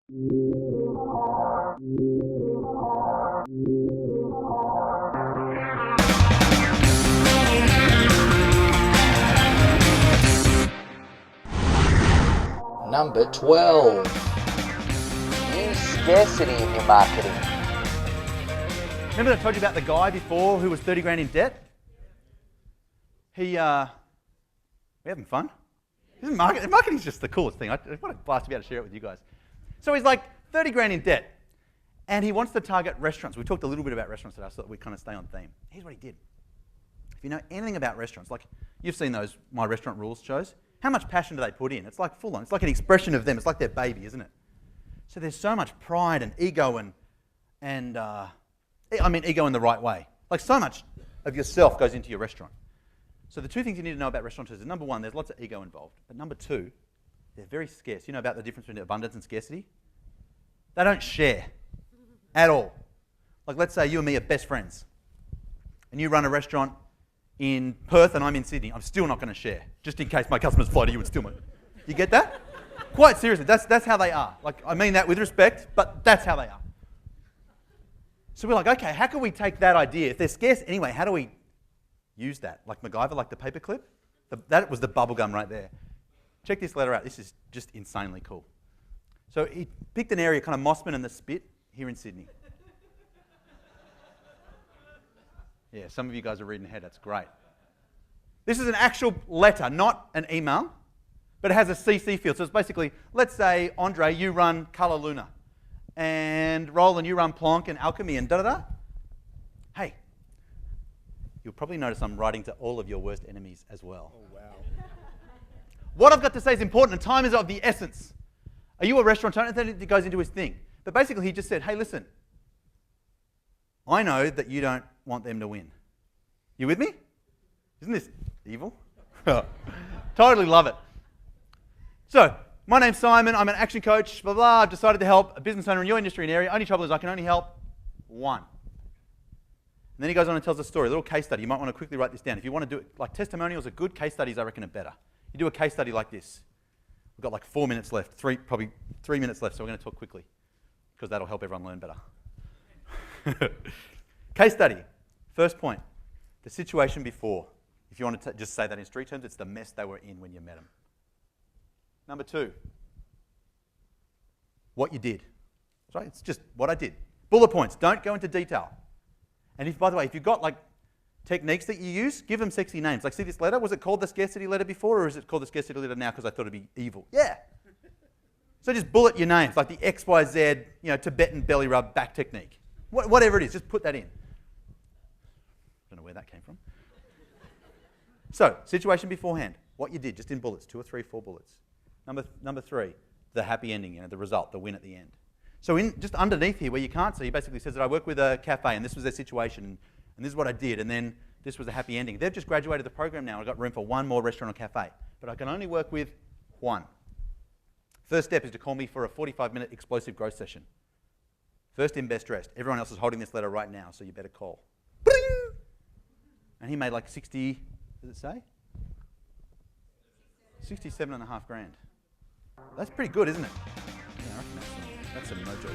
Number 12. Use scarcity in your marketing. Remember I told you about the guy before who was 30 grand in debt? We're having fun. Marketing's just the coolest thing. What a blast to be able to share it with you guys. So he's like 30 grand in debt, and he wants to target restaurants. We talked a little bit about restaurants today, so that we kind of stay on theme. Here's what he did. If you know anything about restaurants, like you've seen those My Restaurant Rules shows, how much passion do they put in? It's like full on. It's like an expression of them. It's like their baby, isn't it? So there's so much pride and ego ego in the right way. Like so much of yourself goes into your restaurant. So the two things you need to know about restaurateurs is, number one, there's lots of ego involved. But number two, they're very scarce. You know about the difference between abundance and scarcity? They don't share at all. Like let's say you and me are best friends, and you run a restaurant in Perth and I'm in Sydney. I'm still not going to share, just in case my customers fly to you and steal me. You get that? Quite seriously, that's how they are. Like I mean that with respect, but that's how they are. So we're like, okay, how can we take that idea? If they're scarce anyway, how do we use that? Like MacGyver, like the paperclip? That was the bubble gum right there. Check this letter out. This is just insanely cool. So he picked an area, kind of Mossman and the Spit, here in Sydney. Yeah, some of you guys are reading ahead. That's great. This is an actual letter, not an email, but it has a CC field. So it's basically, let's say, Andre, you run Color Luna, and Roland, you run Plonk and Alchemy and da-da-da. Hey, you'll probably notice I'm writing to all of your worst enemies as well. Oh, wow. What I've got to say is important, and time is of the essence. Are you a restaurateur? And then it goes into his thing. But basically, he just said, hey, listen, I know that you don't want them to win. You with me? Isn't this evil? Totally love it. So, my name's Simon. I'm an action coach, blah, blah. I've decided to help a business owner in your industry and area. Only trouble is I can only help one. And then he goes on and tells a story, a little case study. You might want to quickly write this down. If you want to do it, like testimonials are good, case studies I reckon are better. You do a case study like this. We've got like 4 minutes left, probably 3 minutes left, so we're going to talk quickly because that'll help everyone learn better. Case study. First point, the situation before. If you want to just say that in street terms, it's the mess they were in when you met them. Number two, what you did. Right? It's just what I did. Bullet points. Don't go into detail. And if, by the way, if you've got like techniques that you use, give them sexy names. Like, see this letter? Was it called the scarcity letter before, or is it called the scarcity letter now because I thought it'd be evil? Yeah. So just bullet your names, like the XYZ, Tibetan belly rub back technique. Whatever it is, just put that in. Don't know where that came from. So, situation beforehand. What you did, just in bullets, 2 or 3, 4 bullets. Number three, the happy ending, the result, the win at the end. So just underneath here where you can't see, he basically says that I work with a cafe and this was their situation and this is what I did and then this was a happy ending. They've just graduated the program now and I've got room for one more restaurant or cafe. But I can only work with one. First step is to call me for a 45-minute explosive growth session. First in, best dressed. Everyone else is holding this letter right now, so you better call. Bing! And he made like 60, does it say? 67.5 grand. That's pretty good, isn't it? Yeah, I reckon that's some mojo.